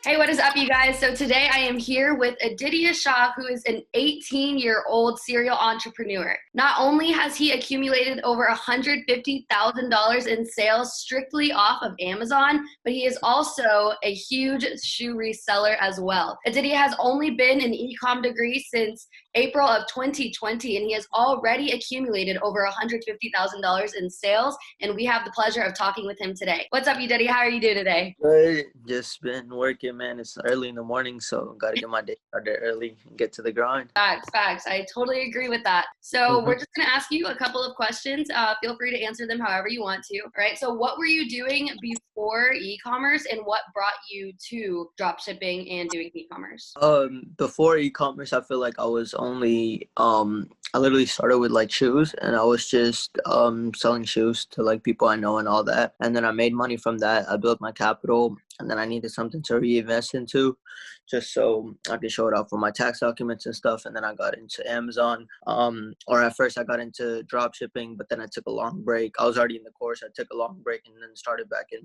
Hey, what is up, you guys? So today I am here with Aditya Shah, who is an 18-year-old serial entrepreneur. Not only has he accumulated over $150,000 in sales strictly off of Amazon, but he is also a huge shoe reseller as well. Aditya has only been an e-com degree since April of 2020, and he has already accumulated over $150,000 in sales, and we have the pleasure of talking with him today. What's up, Aditya? How are you doing today? Good. Just been working, man. It's early in the morning, so gotta get my day started early and get to the grind. Facts. I totally agree with that. So we're just going to ask you a couple of questions. Feel free to answer them however you want to. All right. So what were you doing before e-commerce, and what brought you to drop shipping and doing e-commerce? Before e-commerce, I feel like I was only I literally started with like shoes, and I was just selling shoes to like people I know and all that. And then I made money from that. I built my capital, and then I needed something to reinvest into, just so I could show it off for my tax documents and stuff. And then I got into Amazon. Or at first I got into drop shipping, but then I took a long break. I was already in the course. I took a long break and then started back in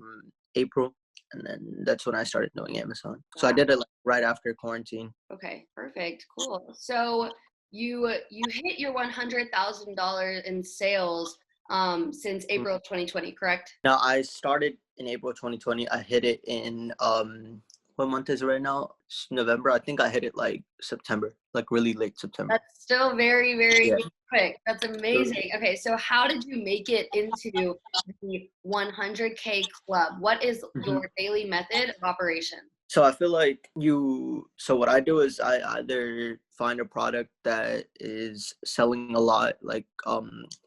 April. And then that's when I started doing Amazon. So I did it like right after quarantine. Okay, perfect. Cool. So you hit your $100,000 in sales since April of 2020, correct? Now I started in April 2020. I hit it in what month is it right now? It's November. I think I hit it like September, like really late September. That's still very Yeah. quick. That's amazing. Okay, so how did you make it into the 100K club? What is your daily method of operation? So I feel like so what I do is I either find a product that is selling a lot, like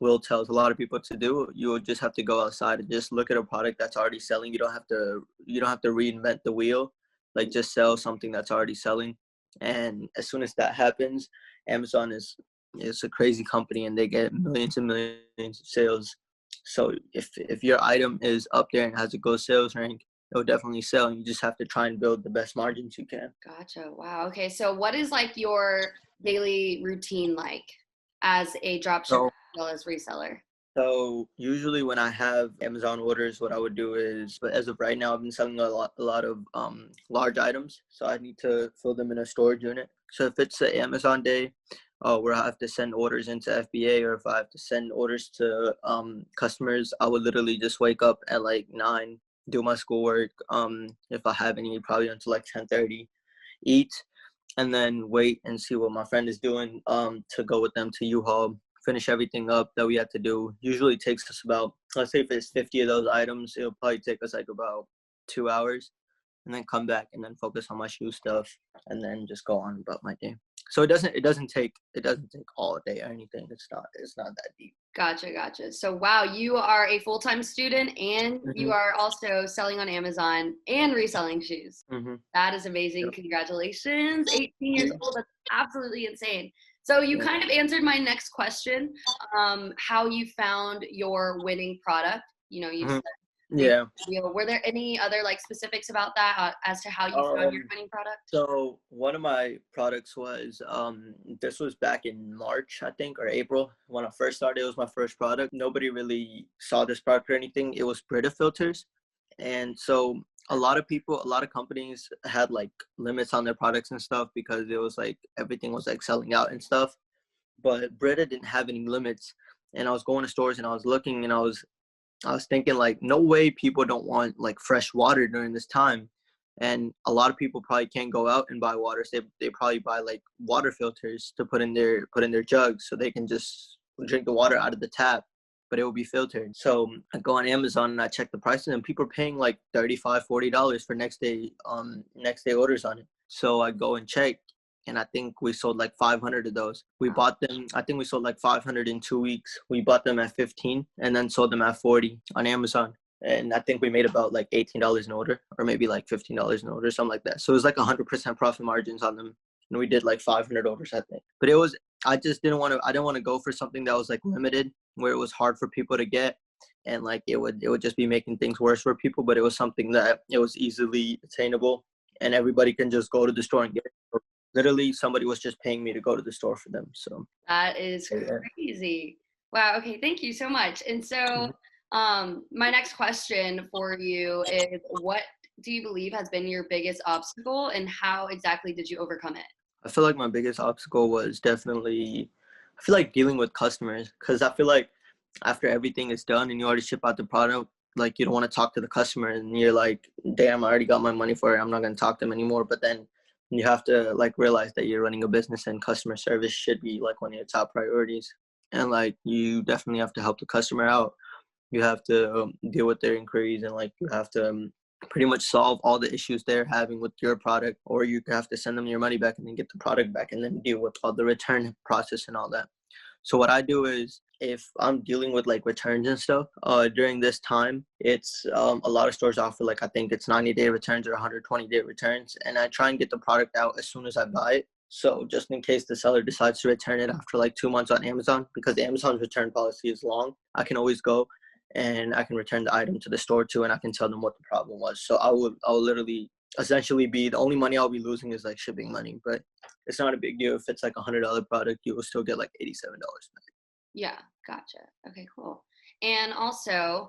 Will tells a lot of people to do. You would just have to go outside and just look at a product that's already selling. You don't have to reinvent the wheel. Like just sell something that's already selling. And as soon as that happens, Amazon is a crazy company and they get millions and millions of sales. So if your item is up there and has a good sales rank, it'll definitely sell. And you just have to try and build the best margins you can. Gotcha. Wow. Okay, so what is like your daily routine like as a dropshipper as well as reseller? So usually when I have Amazon orders, what I would do is, but as of right now, I've been selling a lot of large items. So I need to fill them in a storage unit. So if it's an Amazon day, where I have to send orders into FBA, or if I have to send orders to customers, I would literally just wake up at like 9, do my schoolwork. If I have any, probably until like 10:30, eat, and then wait and see what my friend is doing to go with them to U-Haul, finish everything up that we had to do. Usually takes us about, let's say if it's 50 of those items, it'll probably take us like about 2 hours, and then come back and then focus on my shoe stuff and then just go on about my day. So it doesn't take all day or anything. It's not that deep. Gotcha. So wow, you are a full-time student and you are also selling on Amazon and reselling shoes. That is amazing. Yep. Congratulations. 18 years old. That's absolutely insane. So you kind of answered my next question, how you found your winning product. You know, you said Yeah. were there any other like specifics about that as to how you found your winning product? So one of my products was this was back in March, I think, or April when I first started. It was my first product. Nobody really saw this product or anything. It was Brita filters, and so a lot of companies had like limits on their products and stuff because it was like everything was like selling out and stuff. But Brita didn't have any limits, and I was going to stores and I was looking and I was thinking like, no way people don't want like fresh water during this time. And a lot of people probably can't go out and buy water. So they probably buy like water filters to put in their jugs so they can just drink the water out of the tap, but it will be filtered. So I go on Amazon and I check the prices, and people are paying like $35-$40 for next day orders on it. So I go and check, and I think we sold like 500 of those. We bought them, I think we sold like 500 in 2 weeks. We bought them at 15 and then sold them at 40 on Amazon. And I think we made about like $18 an order, or maybe like $15 an order, something like that. So it was like 100% profit margins on them. And we did like 500 orders, I think. But I didn't want to go for something that was like limited, where it was hard for people to get. And like it would just be making things worse for people. But it was something that it was easily attainable and everybody can just go to the store and get it. Literally, somebody was just paying me to go to the store for them. So that is crazy. Wow. Okay. Thank you so much. And so, my next question for you is, what do you believe has been your biggest obstacle, and how exactly did you overcome it? I feel like my biggest obstacle was definitely, I feel like dealing with customers, because I feel like after everything is done and you already ship out the product, like you don't want to talk to the customer and you're like, damn, I already got my money for it. I'm not going to talk to them anymore. But then you have to like realize that you're running a business and customer service should be like one of your top priorities. And like you definitely have to help the customer out. You have to deal with their inquiries, and like you have to pretty much solve all the issues they're having with your product, or you have to send them your money back and then get the product back and then deal with all the return process and all that. So what I do is, if I'm dealing with like returns and stuff during this time, it's a lot of stores offer like, I think it's 90-day returns or 120-day returns, and I try and get the product out as soon as I buy it. So just in case the seller decides to return it after like 2 months on Amazon, because Amazon's return policy is long, I can always go and I can return the item to the store too, and I can tell them what the problem was. So I'll literally essentially be, the only money I'll be losing is like shipping money, but it's not a big deal. If it's like $100 product, you will still get like $87 back. Yeah, gotcha. Okay, cool. And also,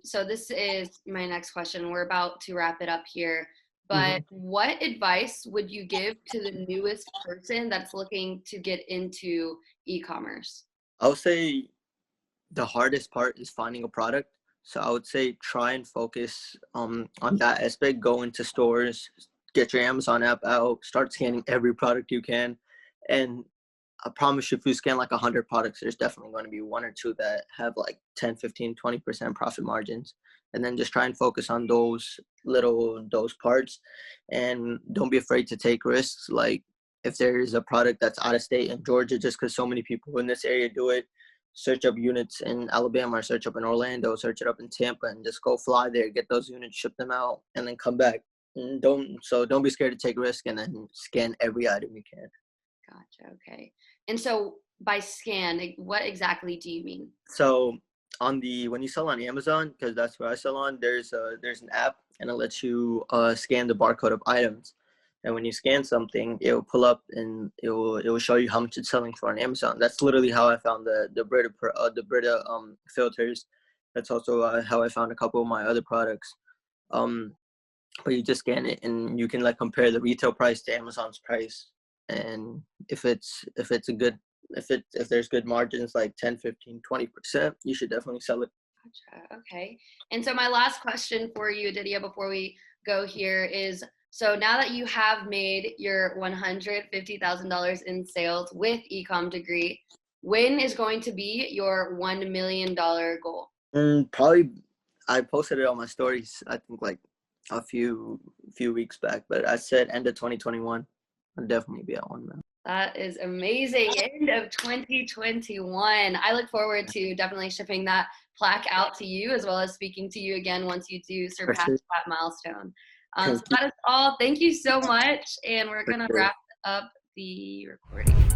so this is my next question. We're about to wrap it up here, but Hmm. what advice would you give to the newest person that's looking to get into e-commerce? I would say the hardest part is finding a product. So I would say try and focus on that aspect. Go into stores, get your Amazon app out, start scanning every product you can, and I promise you, if you scan like 100 products, there's definitely going to be one or two that have like 10, 15, 20% profit margins. And then just try and focus on those parts, and don't be afraid to take risks. Like if there is a product that's out of state in Georgia, just because so many people in this area do it, search up units in Alabama, or search up in Orlando, search it up in Tampa, and just go fly there, get those units, ship them out, and then come back. And don't be scared to take risk, and then scan every item you can. Gotcha. Okay. And so by scan, what exactly do you mean? So when you sell on Amazon, because that's where I sell on, there's an app, and it lets you scan the barcode of items. And when you scan something, it will pull up and it will show you how much it's selling for on Amazon. That's literally how I found the Brita filters. That's also how I found a couple of my other products. Um, but you just scan it and you can like compare the retail price to Amazon's price. And if there's good margins like 10, 15, 20%, you should definitely sell it. Gotcha. Okay. And so my last question for you, Didia, before we go here is, so now that you have made your $150,000 in sales with Ecom Degree, when is going to be your $1 million goal? Probably, I posted it on my stories, I think like a few weeks back, but I said end of 2021. I'll definitely be at 1 million. That is amazing. End of 2021. I look forward to definitely shipping that plaque out to you, as well as speaking to you again once you do For surpass sure. that milestone. So Thank you. that is all. Thank you so much. And we're For going to sure. wrap up the recording.